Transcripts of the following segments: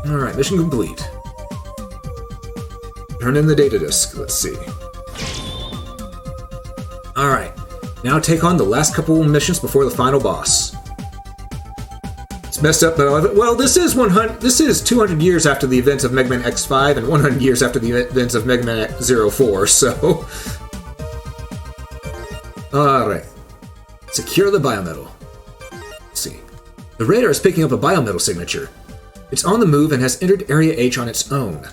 Alright, mission complete. Turn in the data disk. Let's see. Alright. Now take on the last couple missions before the final boss. It's messed up, but well, this is 200 years after the events of Mega Man X5 and 100 years after the events of Mega Man 04, so... Alright. Secure the biometal. Let's see. The radar is picking up a biometal signature. It's on the move and has entered Area H on its own.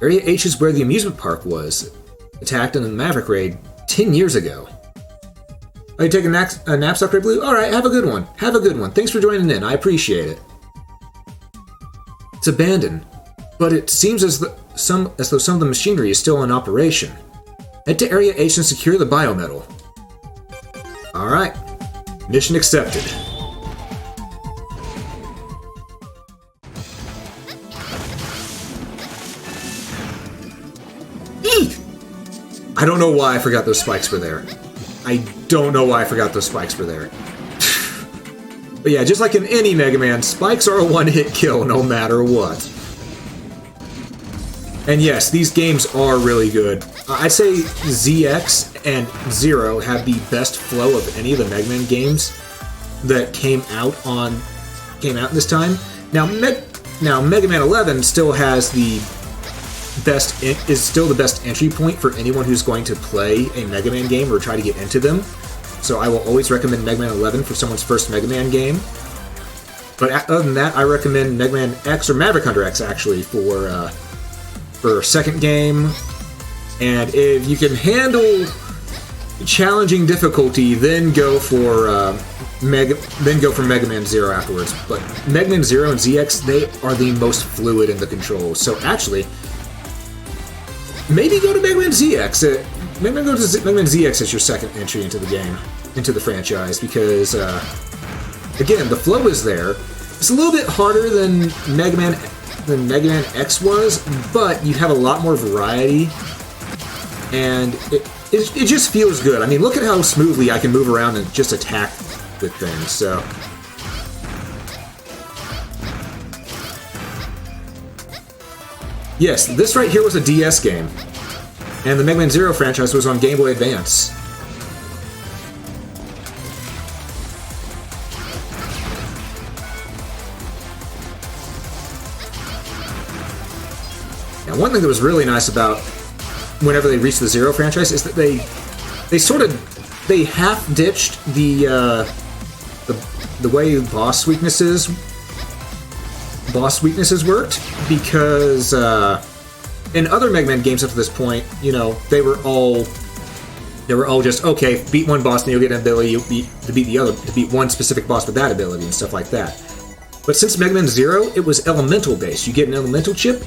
Area H is where the amusement park was, attacked in the Maverick raid 10 years ago. Are you taking a nap, Sucker Blue? Alright, have a good one. Have a good one. Thanks for joining in. I appreciate it. It's abandoned, but it seems as though some of the machinery is still in operation. Head to Area H and secure the biometal. Alright. Mission accepted. I don't know why I forgot those spikes were there. I don't know why I forgot those spikes were there. But yeah, just like in any Mega Man, spikes are a one-hit kill no matter what. And yes, these games are really good. I'd say ZX and Zero have the best flow of any of the Mega Man games that came out in this time. Now Mega Man 11 still has the is still the best entry point for anyone who's going to play a Mega Man game or try to get into them. So I will always recommend Mega Man 11 for someone's first Mega Man game. But other than that, I recommend Mega Man X or Maverick Hunter X actually for second game. And if you can handle challenging difficulty, then go for Mega Man Zero afterwards. But Mega Man Zero and ZX, they are the most fluid in the controls. So actually, maybe go to Mega Man ZX. Maybe go to Mega Man ZX as your second entry into the game, into the franchise, because again, the flow is there. It's a little bit harder than Mega Man X was, but you have a lot more variety, and it just feels good. I mean, look at how smoothly I can move around and just attack with things. So. Yes, this right here was a DS game, and the Mega Man Zero franchise was on Game Boy Advance. Now, one thing that was really nice about whenever they reached the Zero franchise is that they half ditched the way boss weaknesses worked, because in other Mega Man games up to this point, you know, they were all just, okay, beat one boss and you'll get an ability to beat one specific boss with that ability and stuff like that. But since Mega Man Zero, it was elemental based. You get an elemental chip,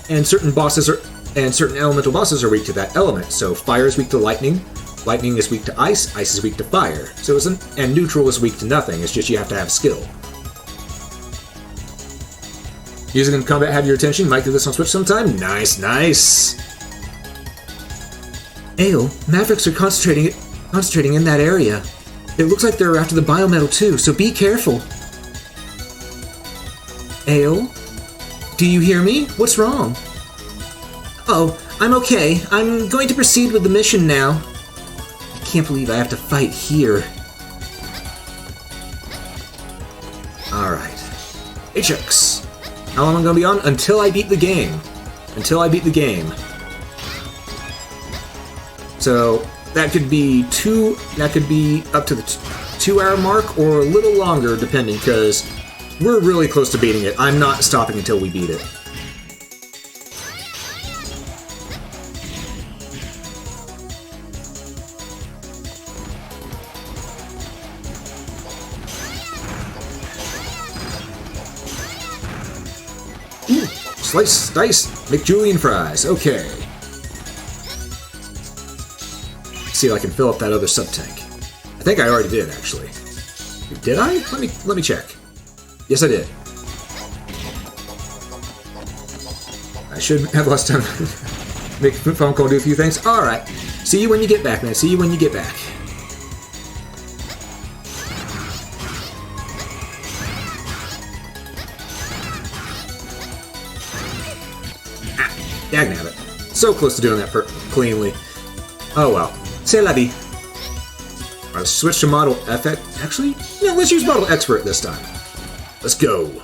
and certain elemental bosses are weak to that element. So fire is weak to lightning, lightning is weak to ice, ice is weak to fire. So and neutral is weak to nothing. It's just you have to have skill. Music and combat have your attention. Might do this on Switch sometime. Nice, nice. Ale, Mavericks are concentrating in that area. It looks like they're after the biometal too, so be careful. Ale, do you hear me? What's wrong? Oh, I'm okay. I'm going to proceed with the mission now. I can't believe I have to fight here. Alright. Hey, Chucks. How long am I going to be on? Until I beat the game. Until I beat the game. So, that could be up to the 2-hour mark, or a little longer, depending, because we're really close to beating it. I'm not stopping until we beat it. Ooh, slice, dice, McJulian fries. Okay. Let's see if I can fill up that other sub-tank. I think I already did, actually. Did I? Let me check. Yes, I did. I should have less time to make a phone call and do a few things. Alright. See you when you get back, man. See you when you get back. Dagnabbit. So close to doing that cleanly. Oh well. C'est la vie. Alright, let's switch to Model FX. Actually, no, let's use Model Expert this time. Let's go.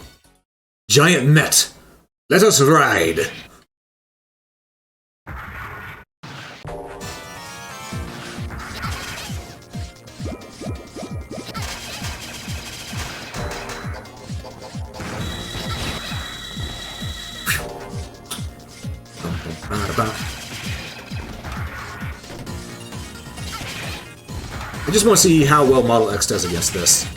Giant Met. Let us ride. I just want to see how well Model X does against this.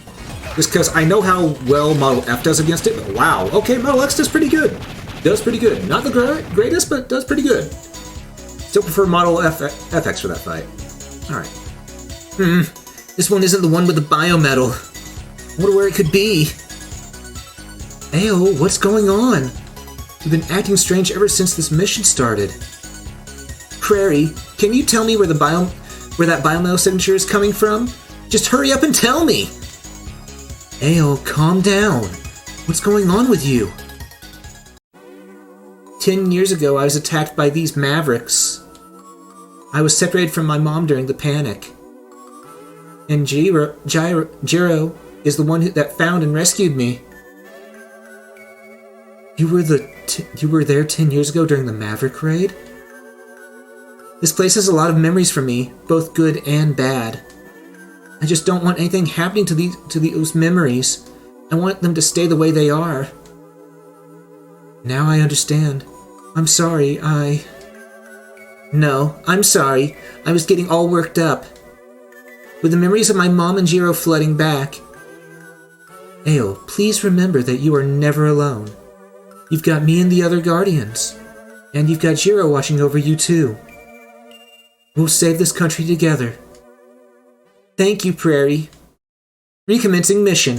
Just because I know how well Model F does against it, but wow, okay, Model X does pretty good. Does pretty good. Not the greatest, but does pretty good. Still prefer Model FX for that fight. Alright. This one isn't the one with the biometal. I wonder where it could be. Ayo, what's going on? You've been acting strange ever since this mission started. Prairie, can you tell me where that biometal signature is coming from? Just hurry up and tell me! Ayo, calm down. What's going on with you? 10 years ago, I was attacked by these mavericks. I was separated from my mom during the panic. And Jiro is the one that found and rescued me. You were there 10 years ago during the Maverick raid? This place has a lot of memories for me, both good and bad. I just don't want anything happening to those memories. I want them to stay the way they are. Now I understand. I'm sorry, No, I'm sorry. I was getting all worked up. With the memories of my mom and Jiro flooding back. Ayo, please remember that you are never alone. You've got me and the other Guardians. And you've got Jiro watching over you too. We'll save this country together. Thank you, Prairie. Recommencing mission.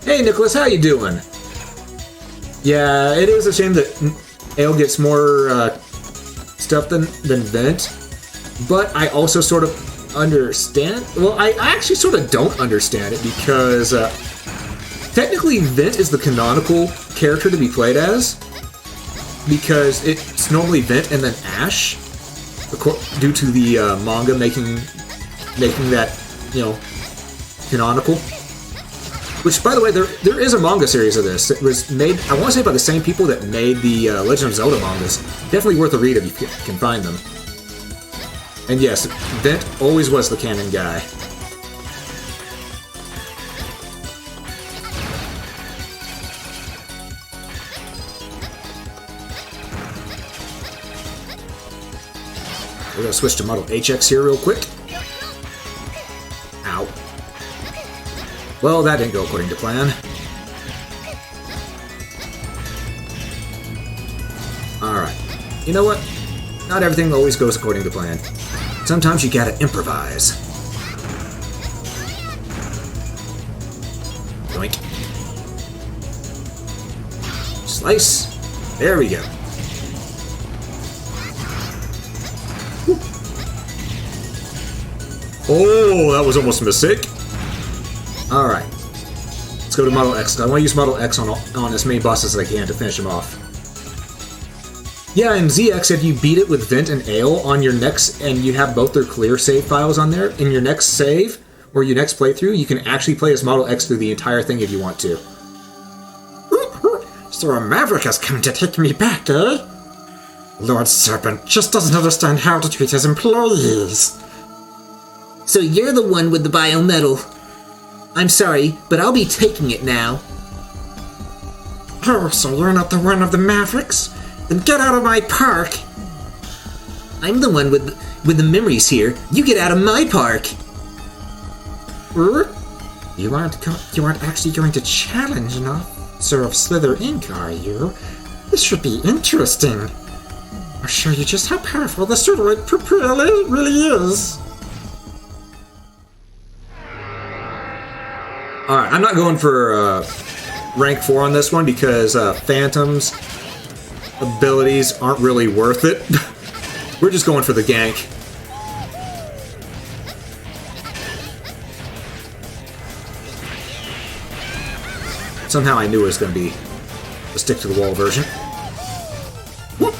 Hey, Nicholas, how you doing? Yeah, it is a shame that Ale gets more stuff than Vent, but I also sort of understand. Well, I actually sort of don't understand it because technically Vent is the canonical character to be played as because it's normally Vent and then Ash, due to the manga making that, you know, canonical. Which, by the way, there is a manga series of this. It was made, I want to say, by the same people that made the Legend of Zelda mangas. Definitely worth a read if you can find them. And yes, Vent always was the canon guy. We're gonna switch to Model HX here real quick. Ow. Well, that didn't go according to plan. Alright. You know what? Not everything always goes according to plan. Sometimes you gotta improvise. Yoink. Slice. There we go. Oh, that was almost a mistake. Alright. Let's go to Model X. I want to use Model X on as many bosses as I can to finish him off. Yeah, in ZX, if you beat it with Vent and Ale on your next, and you have both their clear save files on there, in your next save, or your next playthrough, you can actually play as Model X through the entire thing if you want to. So a Maverick has come to take me back, eh? Lord Serpent just doesn't understand how to treat his employees. So you're the one with the biometal. I'm sorry, but I'll be taking it now. Oh, so you're not the one of the Mavericks? Then get out of my park! I'm the one with the memories here. You get out of my park! You aren't actually going to challenge an officer of Slither Inc., are you? This should be interesting. I'll show you just how powerful the Pseudoroid really is. Alright, I'm not going for rank 4 on this one because Phantom's abilities aren't really worth it. We're just going for the gank. Somehow I knew it was going to be the stick-to-the-wall version. Whoop.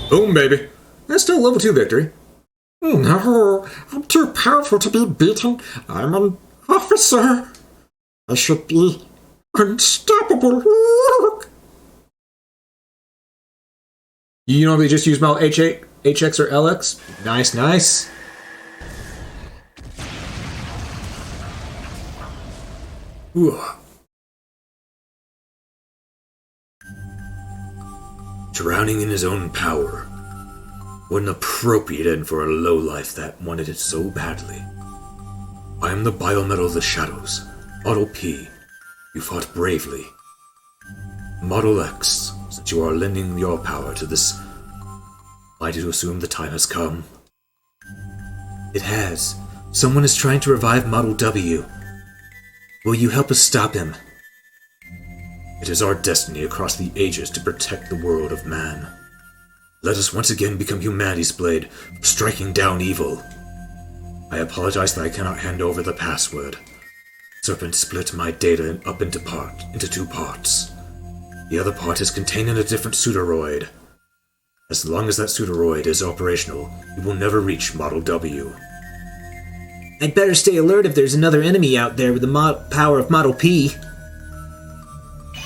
Boom, baby. That's still level 2 victory. No, I'm too powerful to be beaten. I'm an officer. I should be unstoppable. You normally just use model H8, HX, or LX? Nice, nice. Ooh. Drowning in his own power. What an appropriate end for a lowlife that wanted it so badly. I am the biometal of the shadows. Model P. You fought bravely. Model X. Since you are lending your power to this, I do assume the time has come. It has. Someone is trying to revive Model W. Will you help us stop him? It is our destiny across the ages to protect the world of man. Let us once again become humanity's blade, striking down evil. I apologize that I cannot hand over the password. Serpent split my data up into 2 parts. The other part is contained in a different pseudoroid. As long as that pseudoroid is operational, we will never reach Model W. I'd better stay alert if there's another enemy out there with the power of Model P.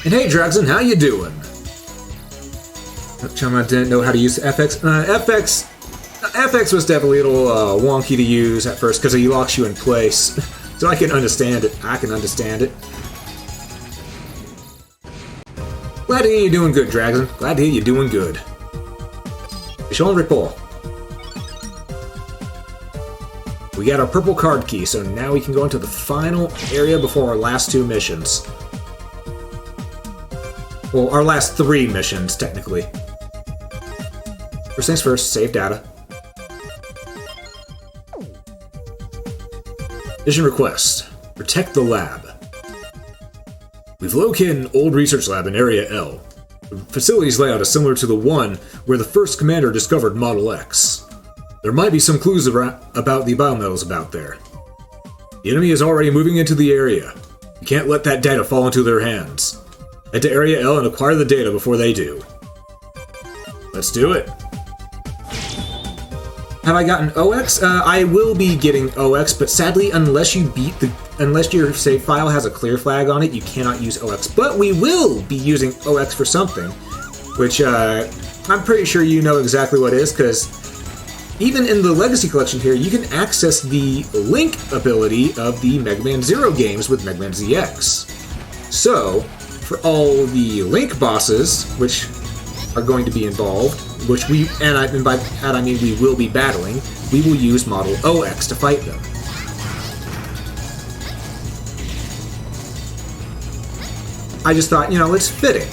And hey, Draxon, how you doing? I didn't know how to use FX. FX was definitely a little wonky to use at first because he locks you in place. So I can understand it. I can understand it. Glad to hear you're doing good, Draxon. Glad to hear you're doing good. Sean Ripple. We got our purple card key, so now we can go into the final area before our last 2 missions. Well, our last 3 missions, technically. First things first, save data. Mission request. Protect the lab. We've located an old research lab in Area L. The facility's layout is similar to the one where the first commander discovered Model X. There might be some clues about the biometals about there. The enemy is already moving into the area. You can't let that data fall into their hands. Head to Area L and acquire the data before they do. Let's do it. Have I gotten OX? I will be getting OX, but sadly, unless your save file has a clear flag on it, you cannot use OX. But we will be using OX for something, which I'm pretty sure you know exactly what it is, because even in the Legacy Collection here, you can access the Link ability of the Mega Man Zero games with Mega Man ZX. So, for all the Link bosses, which are going to be involved, which by that I mean we will be battling, we will use Model OX to fight them. I just thought, let's fit it.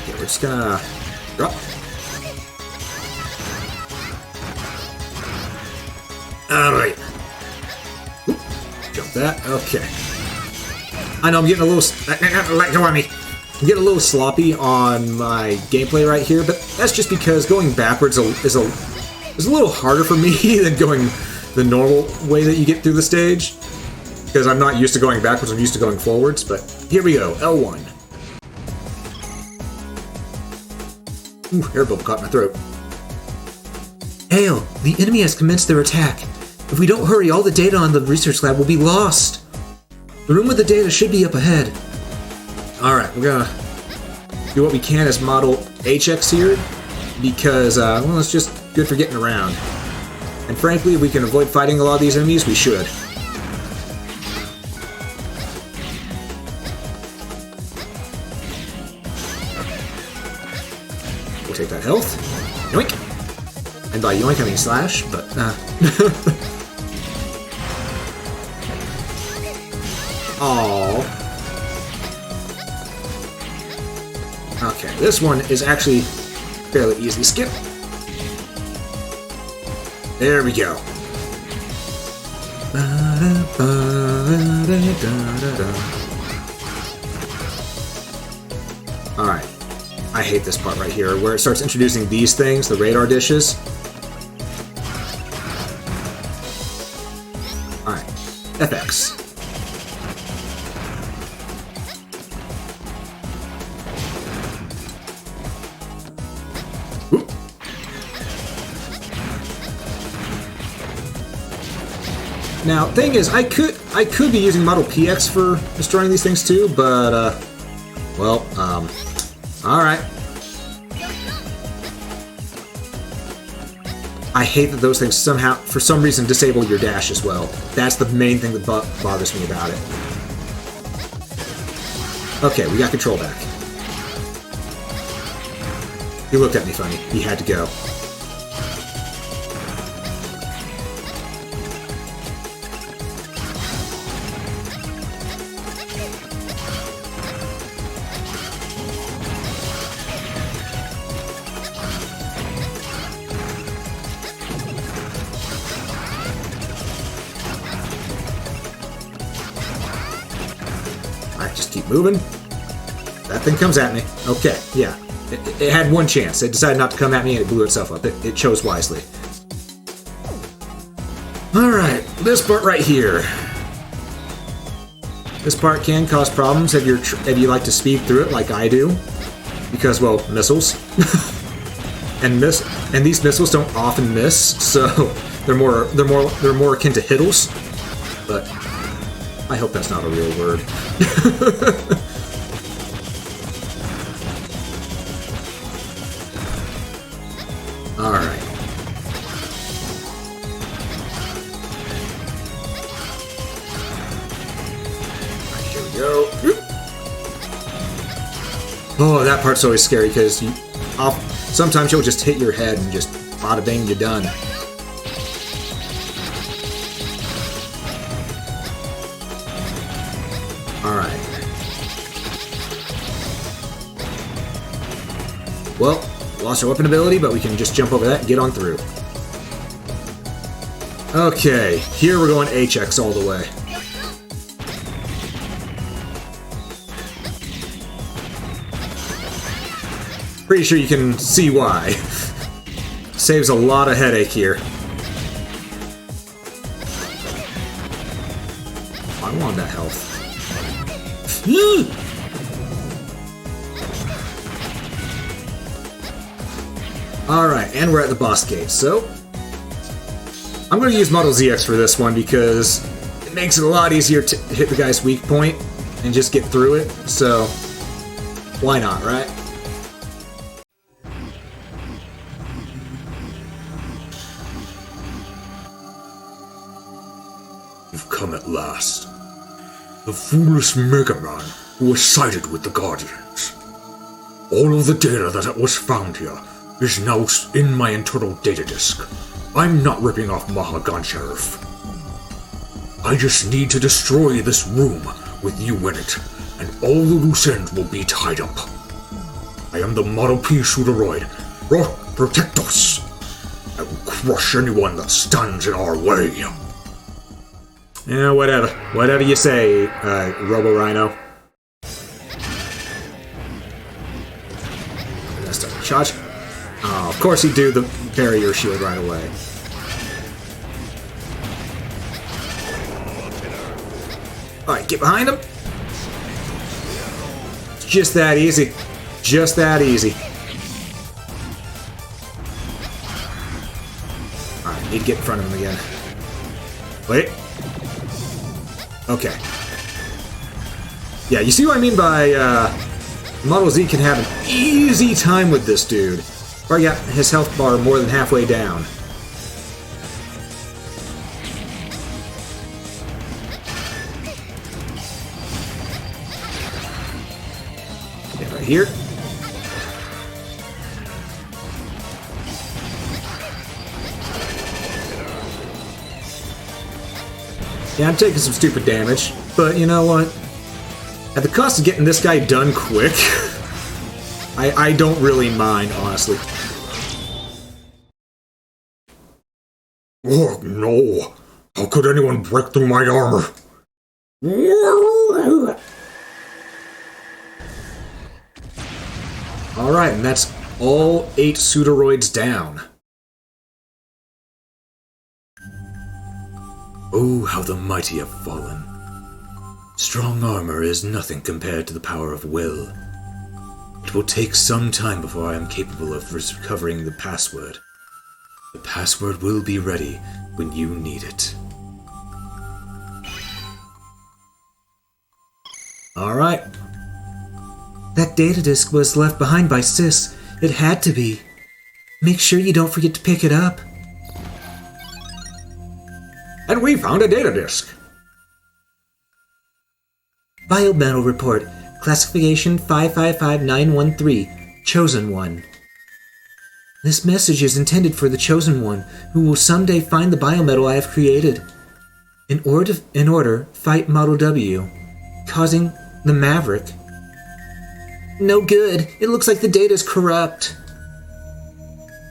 We're just gonna drop. Alright. Jump that. Okay. I know I'm getting a little... Let go of me. I'm getting a little sloppy on my gameplay right here, but that's just because going backwards is a little harder for me than going the normal way that you get through the stage. Because I'm not used to going backwards, I'm used to going forwards, but here we go. L1. Ooh, air bubble caught in my throat. Hail! The enemy has commenced their attack. If we don't hurry, all the data on the research lab will be lost. The room with the data should be up ahead. Alright, we're gonna do what we can as Model HX here, because, well, it's just good for getting around. And frankly, if we can avoid fighting a lot of these enemies, we should. We'll take that health. Yoink! And by yoink, I mean slash, but, Aww. Okay, this one is actually fairly easy. Skip. There we go. Alright. I hate this part right here, where it starts introducing these things, the radar dishes. Alright. FX. Oop. Now, thing is, I could be using Model PX for destroying these things too, but, well, alright. I hate that those things somehow, for some reason, disable your dash as well. That's the main thing that bothers me about it. Okay, we got control back. He looked at me funny. He had to go. Alright, just keep moving. That thing comes at me. Okay, yeah. It had one chance. It decided not to come at me and it blew itself up. It chose wisely. Alright, this part right here. This part can cause problems if you like to speed through it like I do. Because, well, missiles. and these missiles don't often miss, so they're more akin to hiddles. But I hope that's not a real word. Alright. Here we go. Oh, that part's always scary because sometimes you'll just hit your head and just bada bing, you're done. Alright. Well, lost our weapon ability, but we can just jump over that and get on through. Okay, here we're going HX all the way. Pretty sure you can see why. Saves a lot of headache here. I want that health. Alright, and we're at the boss gate, so I'm going to use Model ZX for this one because it makes it a lot easier to hit the guy's weak point and just get through it, so why not, right? You've come at last. The foolish MegaMan who was sided with the Guardians. All of the data that was found here is now in my internal data disk. I'm not ripping off Mahagan, Sheriff. I just need to destroy this room with you in it, and all the loose ends will be tied up. I am the Model P Shooteroid. Protect us! I will crush anyone that stands in our way. Yeah, whatever. Whatever you say, Robo Rhino. Let's start charge. Oh, of course he'd do the barrier shield right away. Alright, get behind him. It's just that easy. Just that easy. Alright, need to get in front of him again. Wait. Okay. Yeah, you see what I mean by, Model Z can have an easy time with this dude. Already got his health bar more than halfway down. Okay, right here. Yeah, I'm taking some stupid damage, but you know what? At the cost of getting this guy done quick, I don't really mind, honestly. Oh no! How could anyone break through my armor? Alright, and that's all 8 pseudoroids down. Oh, how the mighty have fallen. Strong armor is nothing compared to the power of will. It will take some time before I am capable of recovering the password. The password will be ready when you need it. Alright. That data disk was left behind by Sis. It had to be. Make sure you don't forget to pick it up. And we found a data disk. Biometal report. Classification 555913. Chosen One. This message is intended for the Chosen One, who will someday find the biometal I have created. In order, fight Model W, causing the Maverick. No good. It looks like the data is corrupt.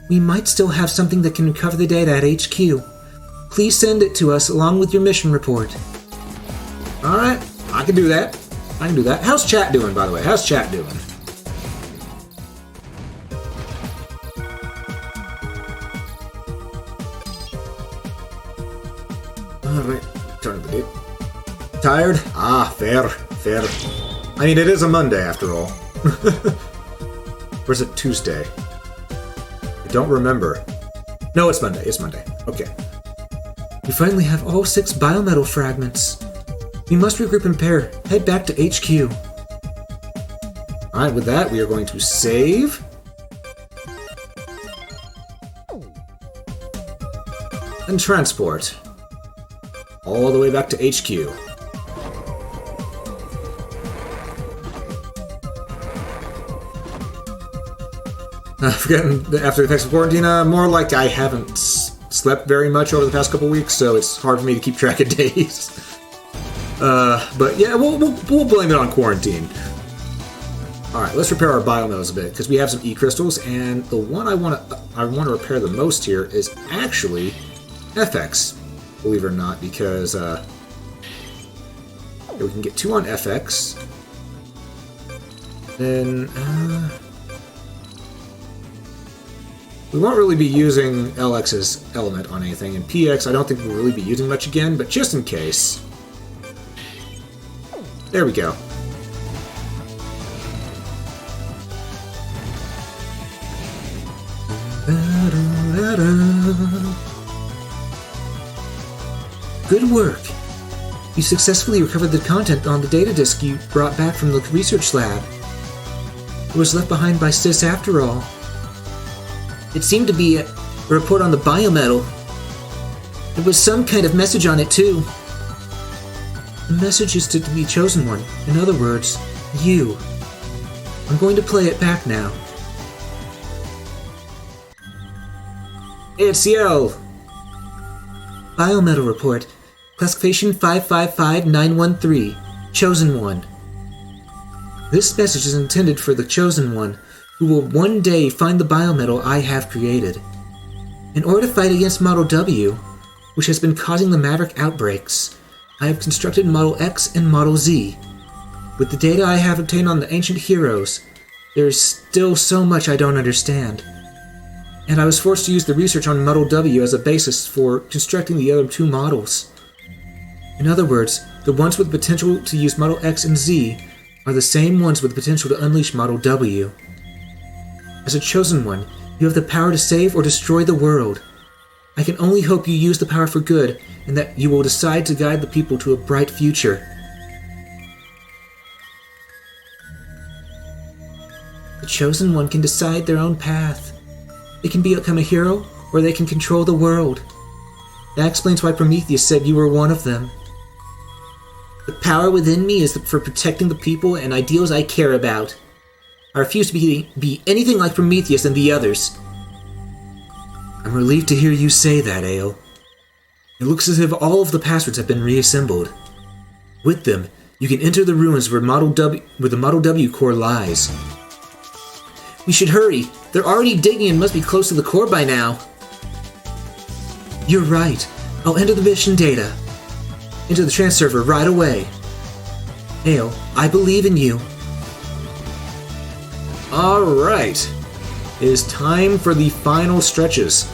We might still have something that can recover the data at HQ. Please send it to us along with your mission report. Alright, I can do that. How's chat doing, by the way? How's chat doing? Alright, turn the date. Tired? Ah, fair. I mean, it is a Monday after all. Or is it Tuesday? I don't remember. No, it's Monday. Okay. We finally have all 6 biometal fragments. We must regroup and pair. Head back to HQ. Alright, with that, we are going to save. And transport. All the way back to HQ. Forgetting after the effects of quarantine, more like I haven't slept very much over the past couple weeks, so it's hard for me to keep track of days. But yeah, we'll blame it on quarantine. Alright, let's repair our biometals a bit, because we have some E-crystals, and the one I want to repair the most here is actually FX, believe it or not, because we can get 2 on FX. Then, we won't really be using LX's element on anything, and PX I don't think we'll really be using much again, but just in case. There we go. Good work! You successfully recovered the content on the data disk you brought back from the research lab. It was left behind by Sis after all. It seemed to be a report on the biometal. There was some kind of message on it, too. The message is to the Chosen One. In other words, you. I'm going to play it back now. Hey, it's Ciel! Biometal report. Classification 555913. Chosen One. This message is intended for the Chosen One, who will one day find the biometal I have created. In order to fight against Model W, which has been causing the Maverick outbreaks, I have constructed Model X and Model Z. With the data I have obtained on the ancient heroes, there is still so much I don't understand. And I was forced to use the research on Model W as a basis for constructing the other 2 models. In other words, the ones with potential to use Model X and Z are the same ones with potential to unleash Model W. As a Chosen One, you have the power to save or destroy the world. I can only hope you use the power for good, and that you will decide to guide the people to a bright future. The Chosen One can decide their own path. They can become a hero, or they can control the world. That explains why Prometheus said you were one of them. The power within me is for protecting the people and ideals I care about. I refuse to be anything like Prometheus and the others. I'm relieved to hear you say that, Ale. It looks as if all of the passwords have been reassembled. With them, you can enter the ruins where the Model W core lies. We should hurry. They're already digging and must be close to the core by now. You're right. I'll enter the mission data. Enter the transserver right away. Ale, I believe in you. Alright. It is time for the final stretches.